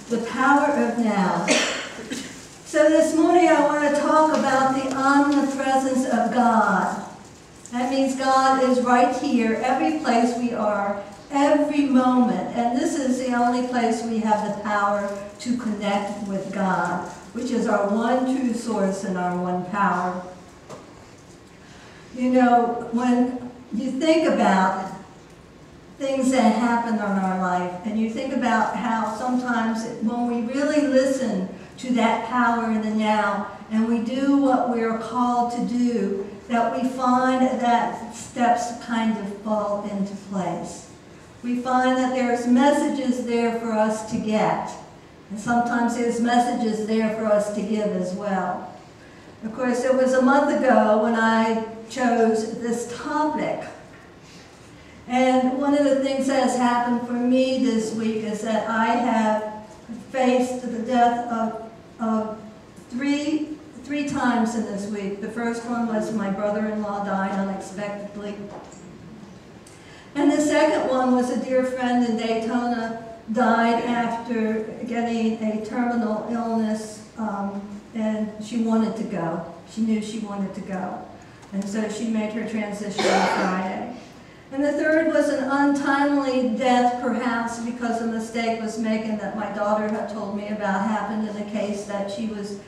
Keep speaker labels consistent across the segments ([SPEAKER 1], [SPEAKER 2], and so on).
[SPEAKER 1] The power of now. So this morning I want to talk about the omnipresence of God. That means God is right here, every place we are, every moment. And this is the only place we have the power to connect with God, which is our one true source and our one power. You know, when you think about things that happen in our life, and you think about how sometimes when we really listen to that power in the now, and we do what we're called to do, that we find that steps kind of fall into place. We find that there's messages there for us to get, and sometimes there's messages there for us to give as well. Of course, it was a month ago when I chose this topic. And one of the things that has happened for me this week is that I have faced the death of three times in this week. The first one was my brother-in-law died unexpectedly. And the second one was a dear friend in Daytona died after getting a terminal illness, and she wanted to go. She knew she wanted to go. And so she made her transition on Friday. And the third was an untimely death, perhaps because a mistake was made that my daughter had told me about happened in a case that she was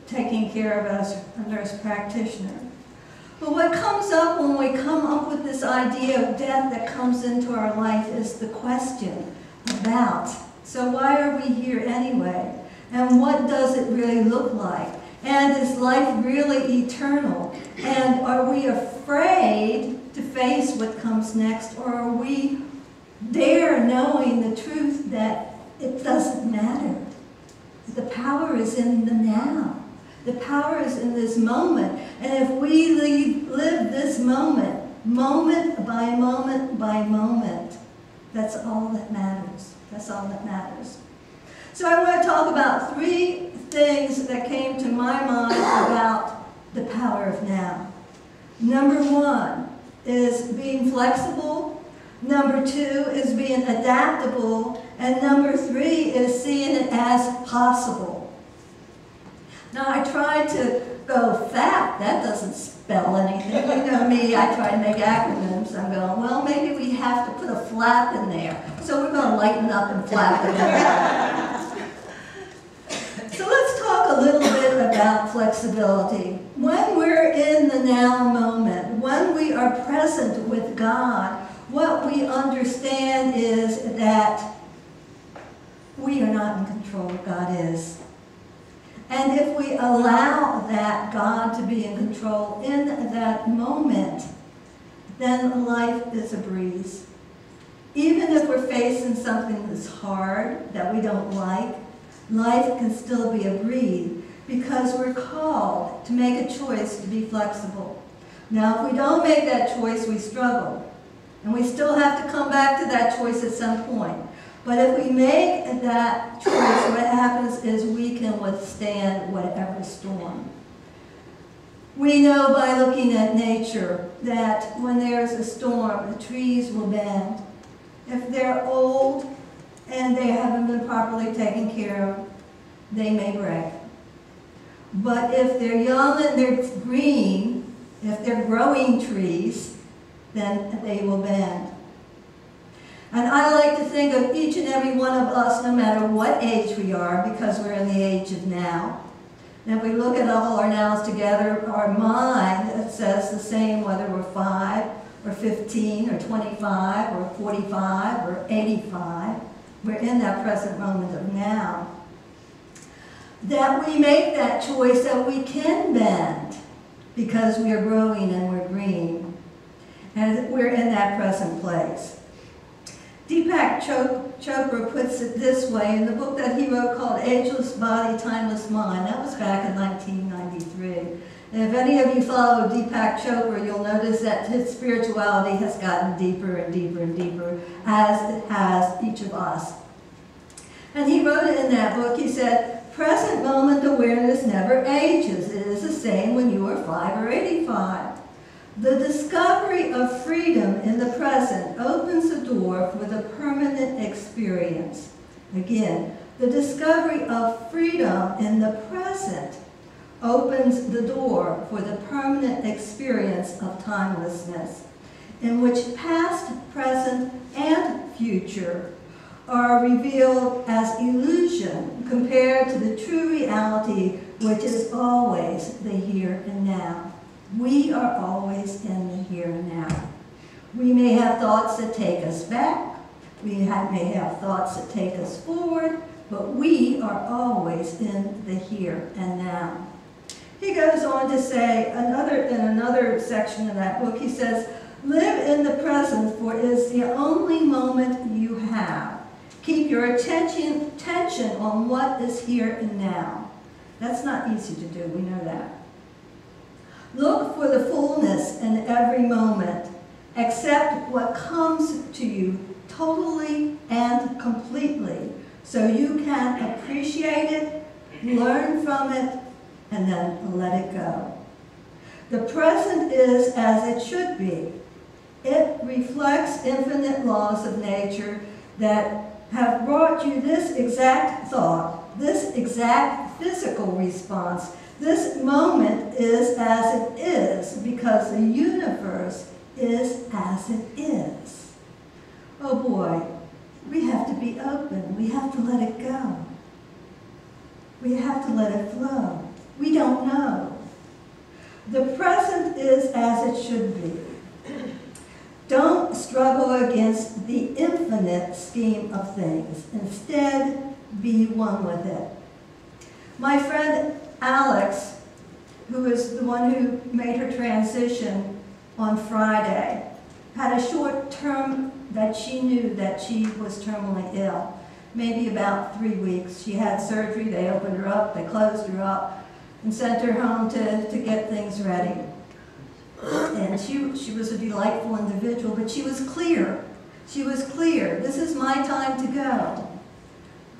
[SPEAKER 1] taking care of as a nurse practitioner. But what comes up when we come up with this idea of death that comes into our life is the question about, so why are we here anyway? And what does it really look like? And is life really eternal? And are we afraid to face what comes next, or are we there knowing the truth that it doesn't matter? The power is in the now. The power is in this moment. And if we live this moment, moment by moment by moment, that's all that matters. That's all that matters. So I want to talk about three things that came to my mind about the power of now. Number one is being flexible. Number two is being adaptable. And number three is seeing it as possible. Now I tried to go FAP. That doesn't spell anything. You know me, I try to make acronyms. I'm going, well, maybe we have to put a flap in there. So we're going to lighten up and flap it in. So let's talk a little bit about flexibility. When we're in the now moment, when we are present with God, what we understand is that we are not in control, God is. And if we allow that God to be in control in that moment, then life is a breeze. Even if we're facing something that's hard, that we don't like, life can still be a breeze because we're called to make a choice to be flexible. Now, if we don't make that choice, we struggle. And we still have to come back to that choice at some point. But if we make that choice, what happens is we can withstand whatever storm. We know by looking at nature that when there's a storm, the trees will bend. If they're old and they haven't been properly taken care of, they may break. But if they're young and they're green, if they're growing trees, then they will bend. And I like to think of each and every one of us, no matter what age we are, because we're in the age of now. And if we look at all our nows together, our mind says the same whether we're 5 or 15 or 25 or 45 or 85. We're in that present moment of now. That we make that choice that we can bend because we are growing and we're green. And we're in that present place. Deepak Chopra puts it this way in the book that he wrote called Ageless Body, Timeless Mind. That was back in 1993. And if any of you follow Deepak Chopra, you'll notice that his spirituality has gotten deeper and deeper and deeper, as it has each of us. And he wrote it in that book, he said, present moment awareness never ages. It is the same when you are 5 or 85. The discovery of freedom in the present opens the door for the permanent experience. Again, the discovery of freedom in the present opens the door for the permanent experience of timelessness, in which past, present, and future are revealed as illusion compared to the true reality, which is always the here and now. We are always in the here and now. We may have thoughts that take us back. We may have thoughts that take us forward, but we are always in the here and now. He goes on to say, in another section of that book, he says, live in the present, for it is the only moment you have. Keep your attention on what is here and now. That's not easy to do, we know that. Look for the fullness in every moment. Accept what comes to you totally and completely, so you can appreciate it, learn from it, and then let it go. The present is as it should be. It reflects infinite laws of nature that have brought you this exact thought, this exact physical response. This moment is as it is because the universe is as it is. Oh boy, we have to be open. We have to let it go. We have to let it flow. We don't know. The present is as it should be. Don't struggle against the infinite scheme of things. Instead, be one with it. My friend Alex, who is the one who made her transition on Friday, had a short term that she knew that she was terminally ill, maybe about 3 weeks. She had surgery, they opened her up, they closed her up, and sent her home to get things ready. And she was a delightful individual, but she was clear. She was clear. This is my time to go.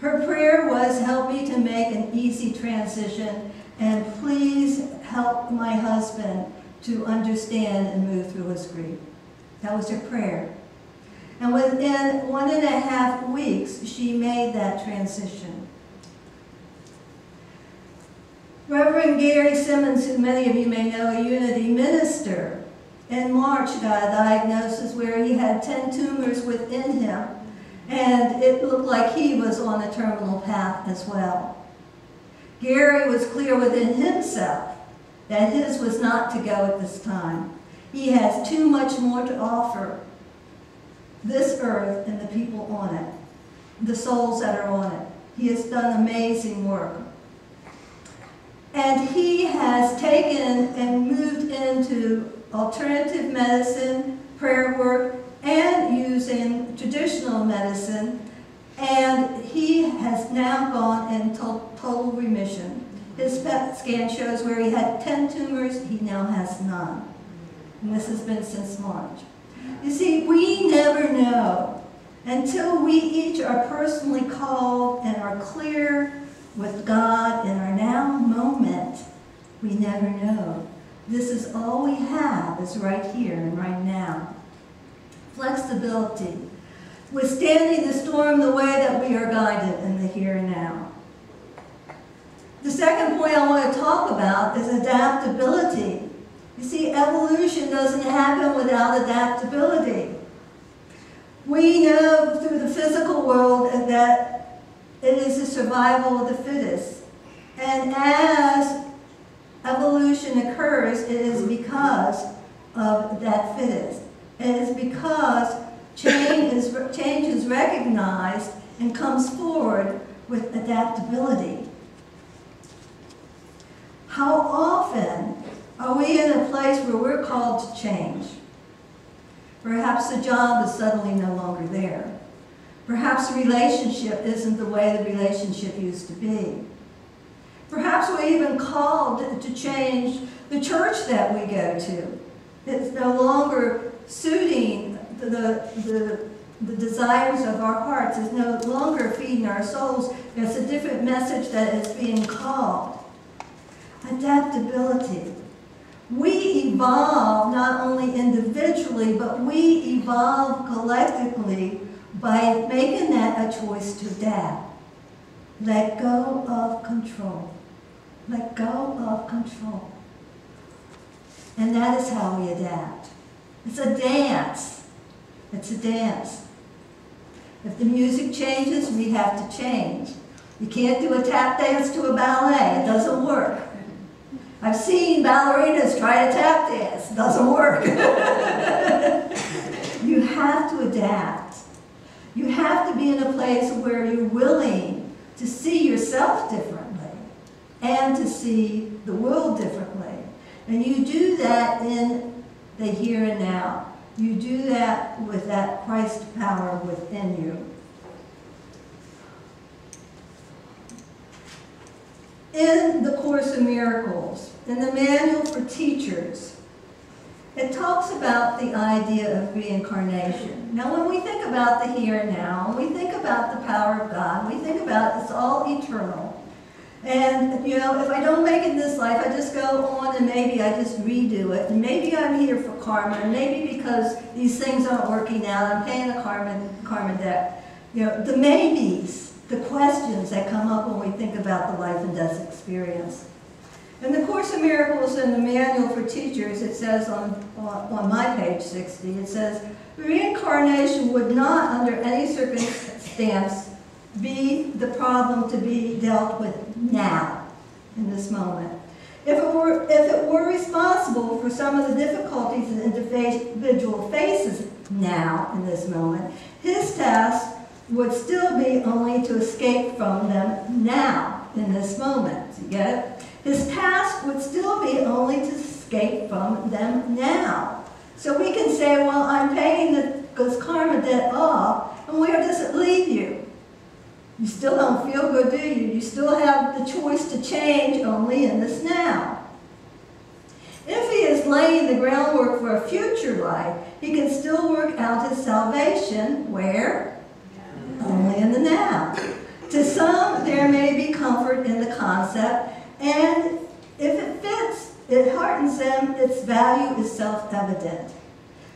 [SPEAKER 1] Her prayer was, help me to make an easy transition, and please help my husband to understand and move through his grief. That was her prayer. And within 1.5 weeks, she made that transition. Reverend Gary Simmons, who many of you may know, a Unity minister, in March got a diagnosis where he had 10 tumors within him, and it looked like he was on a terminal path as well. Gary was clear within himself that his was not to go at this time. He has too much more to offer this earth and the people on it, the souls that are on it. He has done amazing work. And he has taken and moved into alternative medicine, prayer work, and using traditional medicine, and he has now gone in total remission. His PET scan shows where he had 10 tumors, he now has none. And this has been since March. You see, we never know until we each are personally called and are clear with God in our now moment. We never know. This is all we have is right here and right now. Flexibility. Withstanding the storm the way that we are guided in the here and now. The second point I want to talk about is adaptability. You see, evolution doesn't happen without adaptability. We know through the physical world that it is the survival of the fittest. And as evolution occurs, it is because of that fittest. It is because change is recognized and comes forward with adaptability. How often are we in a place where we're called to change? Perhaps the job is suddenly no longer there. Perhaps the relationship isn't the way the relationship used to be. Perhaps we're even called to change the church that we go to. It's no longer suiting the desires of our hearts. It's no longer feeding our souls. It's a different message that is being called. Adaptability. We evolve not only individually, but we evolve collectively by making that a choice to adapt. Let go of control. Let go of control. And that is how we adapt. It's a dance. It's a dance. If the music changes, we have to change. You can't do a tap dance to a ballet. It doesn't work. I've seen ballerinas try to tap dance. It doesn't work. You have to adapt. You have to be in a place where you're willing to see yourself differently and to see the world differently. And you do that in the here and now. You do that with that Christ power within you. In the Course in Miracles, in the Manual for Teachers, it talks about the idea of reincarnation. Now, when we think about the here and now, when we think about the power of God, we think about it's all eternal. And, you know, if I don't make it in this life, I just go on and maybe I just redo it. And maybe I'm here for karma, and maybe because these things aren't working out, I'm paying a karma debt. You know, the maybes, the questions that come up when we think about the life and death experience. In the Course in Miracles and the Manual for Teachers, it says on my page 60, it says, reincarnation would not, under any circumstance, be the problem to be dealt with now, in this moment. If it were responsible for some of the difficulties an individual faces now, in this moment, his task would still be only to escape from them now, in this moment. You get it? His task would still be only to escape from them now. So we can say, well, I'm paying this karma debt off, and where does it leave you? You still don't feel good, do you? You still have the choice to change only in this now. If he is laying the groundwork for a future life, he can still work out his salvation, where? Only in the now. To some, there may be comfort in the concept, and if it fits, it heartens them, its value is self-evident.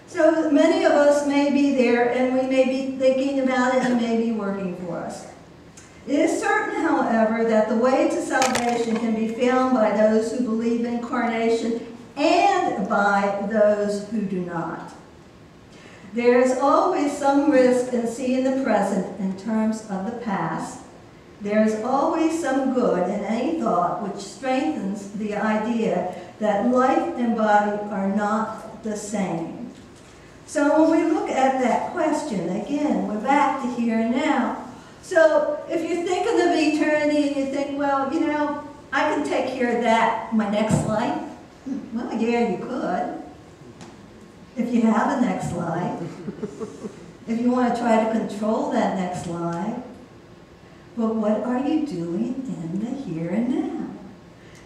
[SPEAKER 1] So many of us may be there, and we may be thinking about it and may be working for us. It is certain, however, that the way to salvation can be found by those who believe in incarnation and by those who do not. There is always some risk in seeing the present in terms of the past. There is always some good in any thought which strengthens the idea that life and body are not the same. So when we look at that question, again, we're back to here and now. So if you're thinking of eternity and you think, well, you know, I can take care of that my next life. Well, yeah, you could. If you have a next life. If you want to try to control that next life. But what are you doing in the here and now?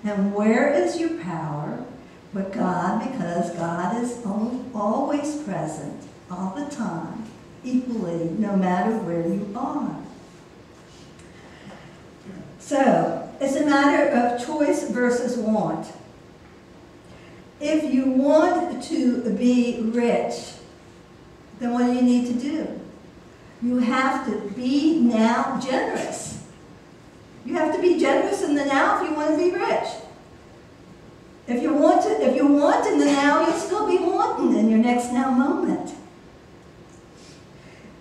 [SPEAKER 1] And where is your power? But God, because God is always present, all the time, equally, no matter where you are. So, it's a matter of choice versus want. If you want to be rich, then what do you need to do? You have to be now generous. You have to be generous in the now if you want to be rich. If you want in the now, you'll still be wanting in your next now moment.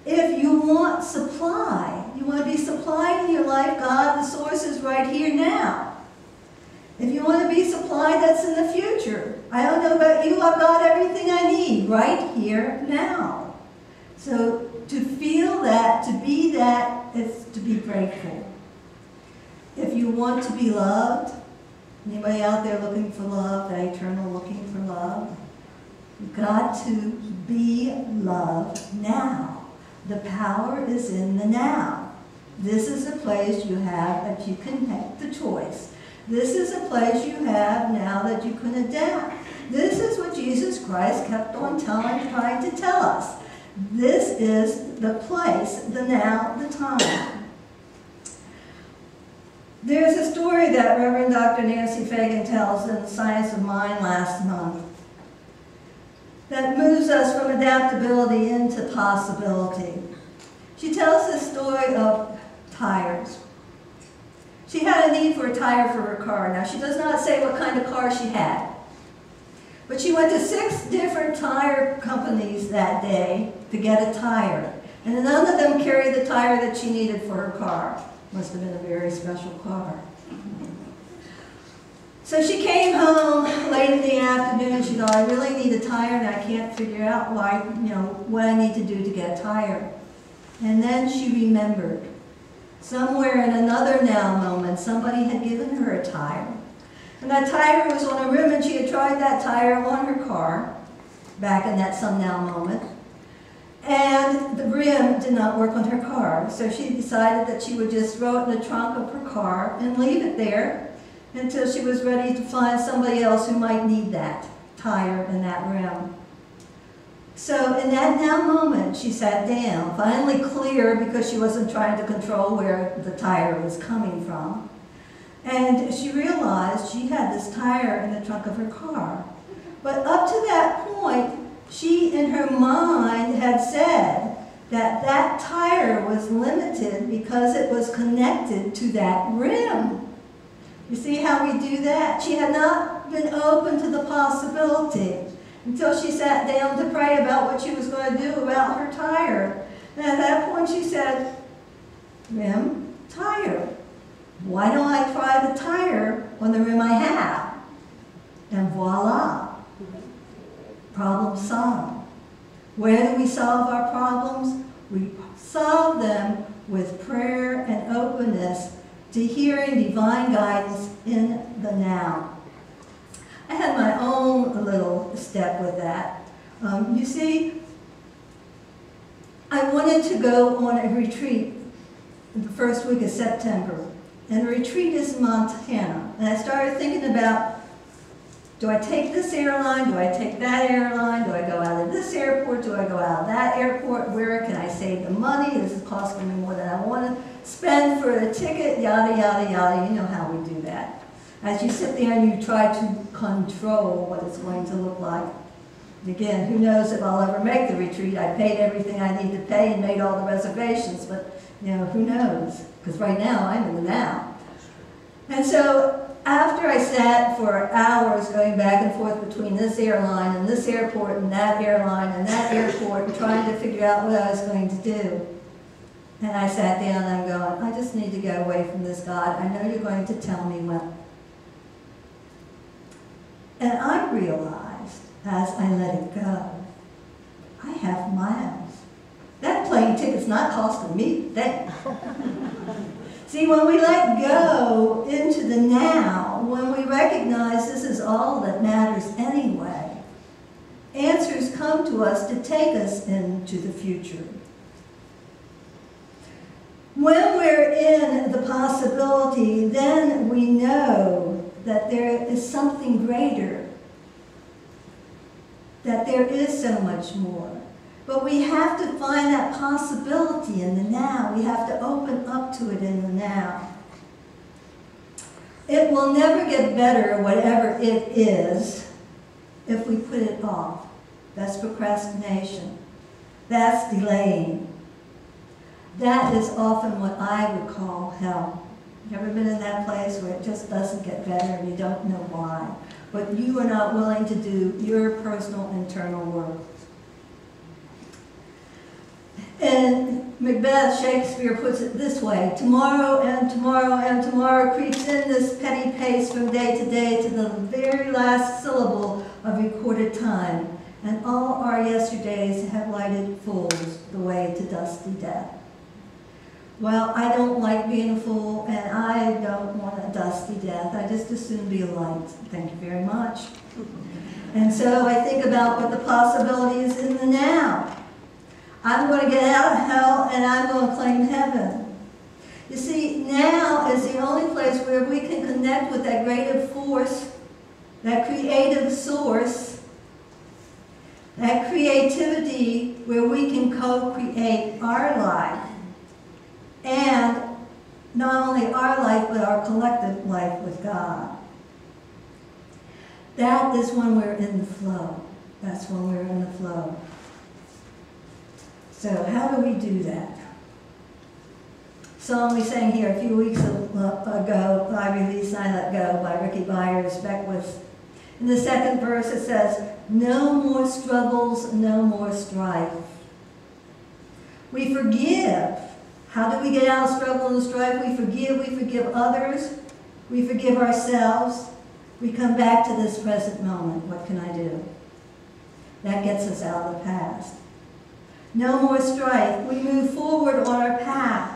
[SPEAKER 1] If you want supply, you want to be supplied in your life, God, the source is right here now. If you want to be supplied, that's in the future. I don't know about you, I've got everything I need right here now. So to feel that, to be that, is to be grateful. If you want to be loved, anybody out there looking for love, that eternal looking for love? You've got to be loved now. The power is in the now. This is a place you have that you can make the choice. This is a place you have now that you can adapt. This is what Jesus Christ kept on trying to tell us. This is the place, the now, the time. There's a story that Reverend Dr. Nancy Fagan tells in The Science of Mind last month that moves us from adaptability into possibility. She tells the story of tires. She had a need for a tire for her car. Now, she does not say what kind of car she had. But she went to 6 different tire companies that day to get a tire. And none of them carried the tire that she needed for her car. Must have been a very special car. So she came home late in the afternoon and she thought, I really need a tire and I can't figure out why, what I need to do to get a tire. And then she remembered. Somewhere in another now moment, somebody had given her a tire. And that tire was on a rim, and she had tried that tire on her car back in that some now moment. And the rim did not work on her car. So she decided that she would just throw it in the trunk of her car and leave it there until she was ready to find somebody else who might need that tire and that rim. So in that now moment, she sat down, finally clear because she wasn't trying to control where the tire was coming from. And she realized she had this tire in the trunk of her car. But up to that point, she in her mind had said that that tire was limited because it was connected to that rim. You see how we do that? She had not been open to the possibility until she sat down to pray about what she was going to do about her tire. And at that point she said, rim, tire. Why don't I try the tire on the rim I have? And voila, problem solved. Where do we solve our problems? We solve them with prayer and openness to hearing divine guidance in the now. I had my own little step with that. You see, I wanted to go on a retreat in the first week of September. And the retreat is in Montana. And I started thinking about, do I take this airline? Do I take that airline? Do I go out of this airport? Do I go out of that airport? Where can I save the money? This is costing me more than I want to spend for the ticket, yada, yada, yada. You know how we do that. As you sit there and you try to control what it's going to look like. Again, who knows if I'll ever make the retreat. I paid everything I need to pay and made all the reservations, but who knows? Because right now, I'm in the now. And so after I sat for hours going back and forth between this airline and this airport and that airline and that airport and trying to figure out what I was going to do, and I sat down and I'm going, I just need to get away from this, God. I know you're going to tell me when. And I realized, as I let it go, I have miles. That plane ticket's not costing me a thing. See, when we let go into the now, when we recognize this is all that matters anyway, answers come to us to take us into the future. When we're in the possibility, then we know that there is something greater, that there is so much more. But we have to find that possibility in the now. We have to open up to it in the now. It will never get better, whatever it is, if we put it off. That's procrastination. That's delaying. That is often what I would call hell. You ever been in that place where it just doesn't get better and you don't know why? But you are not willing to do your personal internal work. And Macbeth, Shakespeare puts it this way, tomorrow and tomorrow and tomorrow creeps in this petty pace from day to day to the very last syllable of recorded time, and all our yesterdays have lighted fools the way to dusty death. Well, I don't like being a fool, and I don't want a dusty death. I just as soon be a light. Thank you very much. And so I think about what the possibility is in the now. I'm going to get out of hell and I'm going to claim heaven. You see, now is the only place where we can connect with that creative force, that creative source, that creativity where we can co-create our life. And not only our life, but our collective life with God. That is when we're in the flow. That's when we're in the flow. So how do we do that? song we sang here a few weeks ago, I Release, I Let Go, by Ricky Byers, Beckwith. In the second verse it says, no more struggles, no more strife. We forgive. How do we get out of struggle and strife? We forgive others, we forgive ourselves. We come back to this present moment. What can I do? That gets us out of the past. No more strife. We move forward on our path.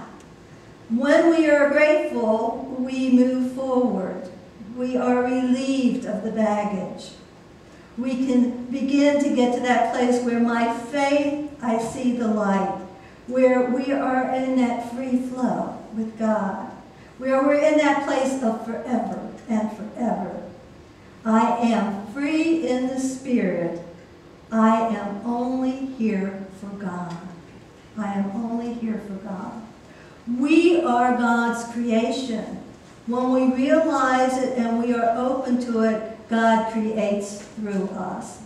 [SPEAKER 1] When we are grateful, we move forward. We are relieved of the baggage. We can begin to get to that place where my faith, I see the light, where we are in that free flow with God, where we're in that place of forever and forever. I am free in the Spirit. I am only here for God. I am only here for God. We are God's creation. When we realize it and we are open to it, God creates through us.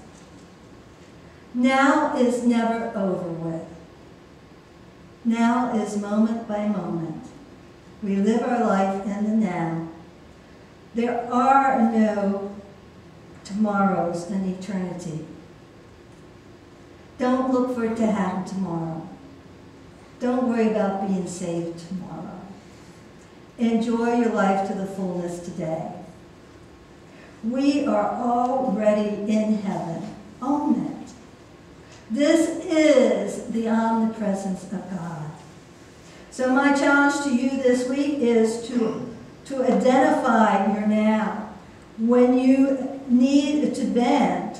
[SPEAKER 1] Now is never over with. Now is moment by moment. We live our life in the now. There are no tomorrows in eternity. Don't look for it to happen tomorrow. Don't worry about being saved tomorrow. Enjoy your life to the fullness today. We are already in heaven. Own it. This is the omnipresence of God. So my challenge to you this week is to identify your now. When you need to bend,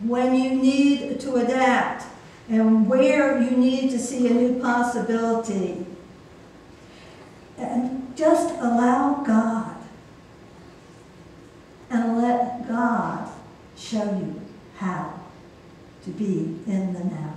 [SPEAKER 1] when you need to adapt, and where you need to see a new possibility. And just allow God, and let God show you how to be in the now.